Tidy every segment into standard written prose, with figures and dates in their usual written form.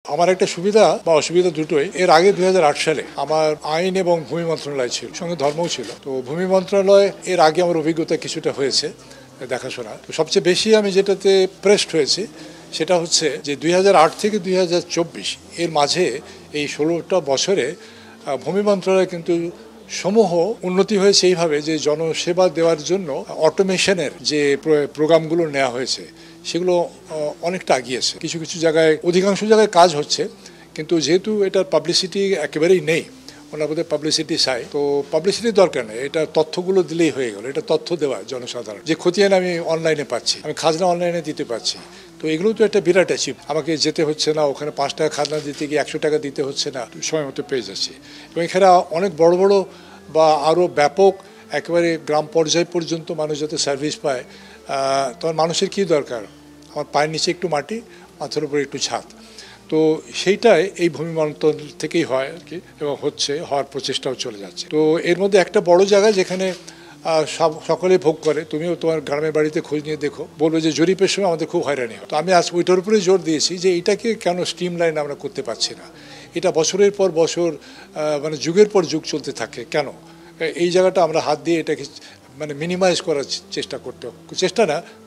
আমার একটা সুবিধা বা অসুবিধা দুটোই। এর আগে 2008 সালে আমার আইন এবং ভূমি মন্ত্রণালয় ছিল, সঙ্গে ধর্মও ছিল। তো ভূমি মন্ত্রণালয় এর আগে আমার অভিজ্ঞতা কিছুটা হয়েছে দেখাশোনা। তো সবচেয়ে বেশি আমি যেটাতে প্রেসড হয়েছি সেটা হচ্ছে যে 2008 থেকে 2024 এর মাঝে এই 16টা বছরে ভূমি মন্ত্রণালয় কিন্তু সমূহ উন্নতি হয়েছে এইভাবে যে জনসেবা দেওয়ার জন্য অটোমেশনের যে প্রোগ্রামগুলো নেওয়া হয়েছে সেগুলো অনেকটা আগিয়েছে। কিছু কিছু জায়গায়, অধিকাংশ জায়গায় কাজ হচ্ছে, কিন্তু যেহেতু এটার পাবলিসিটি একেবারেই নেই, ওনার বোধহয় পাবলিসিটি চাই, তো পাবলিসিটির দরকার নেই, এটা তথ্যগুলো দিলেই হয়ে গেল। এটা তথ্য দেওয়া জনসাধারণ যে খতিয়ান আমি অনলাইনে পাচ্ছি, আমি খাজনা অনলাইনে দিতে পারছি, তো এগুলো তো একটা বিরাট অ্যাচিভ। আমাকে যেতে হচ্ছে না ওখানে 5 টাকা খাজনা দিতে গিয়ে 100 টাকা দিতে হচ্ছে না, সময় মতো পেয়ে যাচ্ছি। এবং এখানে অনেক বড় বড় বা আরও ব্যাপক একেবারে গ্রাম পর্যায় পর্যন্ত মানুষ যাতে সার্ভিস পায়, তখন মানুষের কী দরকার? আমার পায়ের নিচে একটু মাটি, মাথার উপরে একটু ছাদ। তো সেইটাই এই ভূমি মন্ত্রণালয় থেকেই হয় আর কি, এবং হওয়ার প্রচেষ্টাও চলে যাচ্ছে। তো এর মধ্যে একটা বড় জায়গা যেখানে সকলে ভোগ করে, তুমিও তোমার গ্রামের বাড়িতে খোঁজ নিয়ে দেখো, বলবো যে জরিপের সময় আমাদের খুব হয়রানি হয়। তো আমি আজ ওইটার উপরে জোর দিয়েছি যে এটাকে কেন স্ট্রিম লাইন আমরা করতে পারছি না। এটা বছরের পর বছর মানে যুগের পর যুগ চলতে থাকে কেন? এই জায়গাটা আমরা হাত দিয়ে এটাকে মানে মিনিমাইজ করার চেষ্টা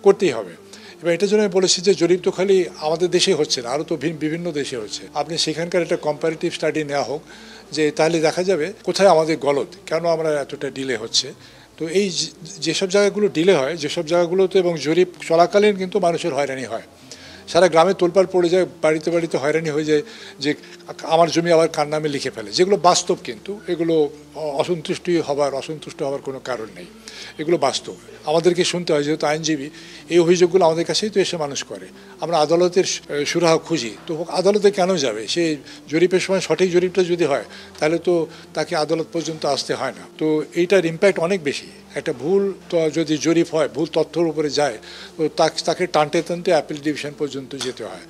করতেই হবে। এবং এটার জন্য আমি বলেছি যে জরিপ তো খালি আমাদের দেশে হচ্ছে না, আরও তো বিভিন্ন দেশে হচ্ছে। আপনি সেখানকার একটা কম্পারেটিভ স্টাডি নেওয়া হোক, যে তাহলে দেখা যাবে কোথায় আমাদের গলদ, কেন আমরা এতটা ডিলে হচ্ছে। তো এই যেসব জায়গাগুলো ডিলে হয়, যেসব জায়গাগুলোতে এবং জরিপ চলাকালীন কিন্তু মানুষের হয়রানি হয়, সারা গ্রামে তোলপাড় পড়ে যায়, বাড়িতে বাড়িতে হয়রানি হয়ে যায় যে আমার জমি আবার কার নামে লিখে ফেলে, যেগুলো বাস্তব। কিন্তু এগুলো অসন্তুষ্ট হওয়ার কোনো কারণ নেই, এগুলো বাস্তব। আমাদেরকে শুনতে হয়, যেহেতু আইনজীবী, এই অভিযোগগুলো আমাদের কাছেই তো এসে মানুষ করে। আমরা আদালতের সুরাহা খুঁজি, তো আদালতে কেন যাবে? সে জরিপের সময় সঠিক জরিপটা যদি হয় তাহলে তো তাকে আদালত পর্যন্ত আসতে হয় না। তো এইটার ইম্প্যাক্ট অনেক বেশি। একটা ভুল যদি জরিপ হয়, ভুল তথ্যের উপরে যায়, তো তাকে টানতে টানতে অ্যাপিল ডিভিশন পর্যন্ত যেতে হয়,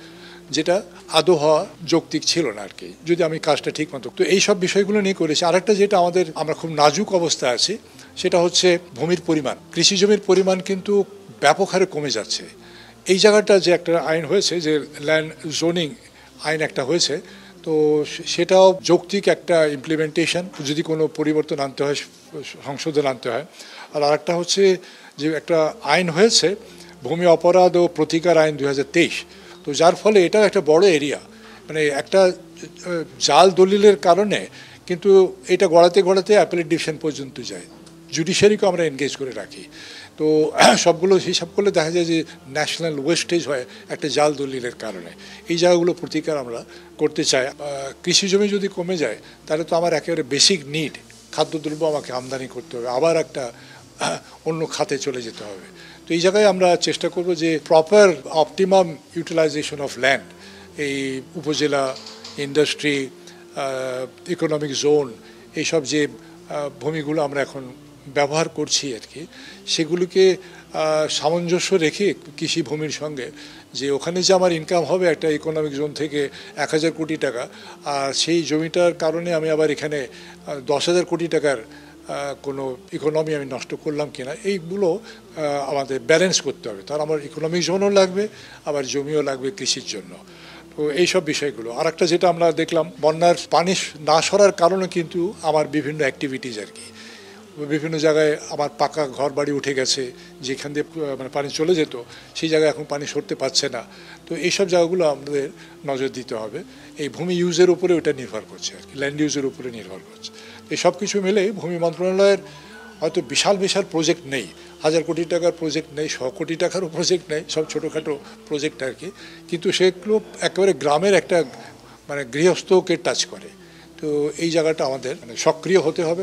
যেটা আদৌ হওয়া যৌক্তিক ছিল না আর কি, যদি আমি কাজটা ঠিক মতো। তো এই সব বিষয়গুলো নিয়ে করেছি। আরেকটা যেটা আমরা খুব নাজুক অবস্থায় আছি, সেটা হচ্ছে ভূমির পরিমাণ। কৃষি জমির পরিমাণ কিন্তু ব্যাপক হারে কমে যাচ্ছে। এই জায়গাটা যে একটা আইন হয়েছে, যে ল্যান্ড জোনিং আইন একটা হয়েছে, তো সেটাও যৌক্তিক একটা ইমপ্লিমেন্টেশন, যদি কোনো পরিবর্তন আনতে হয়, সংশোধন আনতে হয়। আর আরেকটা হচ্ছে যে একটা আইন হয়েছে, ভূমি অপরাধ ও প্রতিকার আইন 2023। তো যার ফলে এটাও একটা বড় এরিয়া, মানে একটা জাল দলিলের কারণে কিন্তু এটা গড়াতে গড়াতে অ্যাপিলেট ডিভিশন পর্যন্ত যায়। জুডিশিয়ারিকে আমরা এনগেজ করে রাখি। তো সবগুলো হিসাব করলে দেখা যায় যে ন্যাশনাল ওয়েস্টেজ হয় একটা জাল দলিলের কারণে। এই জায়গাগুলো প্রতিকার আমরা করতে চাই। কৃষি জমি যদি কমে যায় তাহলে তো আমার একেবারে বেসিক নিড, খাদ্যদ্রব্য আমাকে আমদানি করতে হবে, আবার একটা অন্য খাতে চলে যেতে হবে। তো এই জায়গায় আমরা চেষ্টা করব যে proper optimum utilization of land, এই উপজেলা, ইন্ডাস্ট্রি, ইকোনমিক জোন, এইসব যে ভূমিগুলো আমরা এখন ব্যবহার করছি আর কি, সেগুলিকে সামঞ্জস্য রেখে কৃষি ভূমির সঙ্গে, যে ওখানে যে আমার ইনকাম হবে একটা ইকোনমিক জোন থেকে 1000 কোটি টাকা, আর সেই জমিটার কারণে আমি আবার এখানে 10,000 কোটি টাকার কোনো ইকোনমি আমি নষ্ট করলাম কিনা, এইগুলো আমাদের ব্যালেন্স করতে হবে। তার আমার ইকোনমিক জোনও লাগবে, আবার জমিও লাগবে কৃষির জন্য। তো এইসব বিষয়গুলো। আর একটা যেটা আমরা দেখলাম, বন্যার পানি না সরার কারণে কিন্তু আমার বিভিন্ন অ্যাক্টিভিটিজ আর কি, বিভিন্ন জায়গায় আমার পাকা ঘর বাড়ি উঠে গেছে, যেখান দিয়ে মানে পানি চলে যেত, সেই জায়গায় এখন পানি সরতে পারছে না। তো এইসব জায়গাগুলো আমাদের নজর দিতে হবে। এই ভূমি ইউজের উপরে ওটা নির্ভর করছে আর কি, ল্যান্ড ইউজের উপরে নির্ভর করছে। এই সব কিছু মিলে ভূমি মন্ত্রণালয়ের হয়তো বিশাল বিশাল প্রজেক্ট নেই, 1000 কোটি টাকার প্রজেক্ট নেই, 100 কোটি টাকারও প্রজেক্ট নেই, সব ছোটোখাটো প্রজেক্ট আর কি, কিন্তু সেগুলো একেবারে গ্রামের একটা মানে গৃহস্থকে টাচ করে। তো এই জায়গাটা আমাদের মানে সক্রিয় হতে হবে।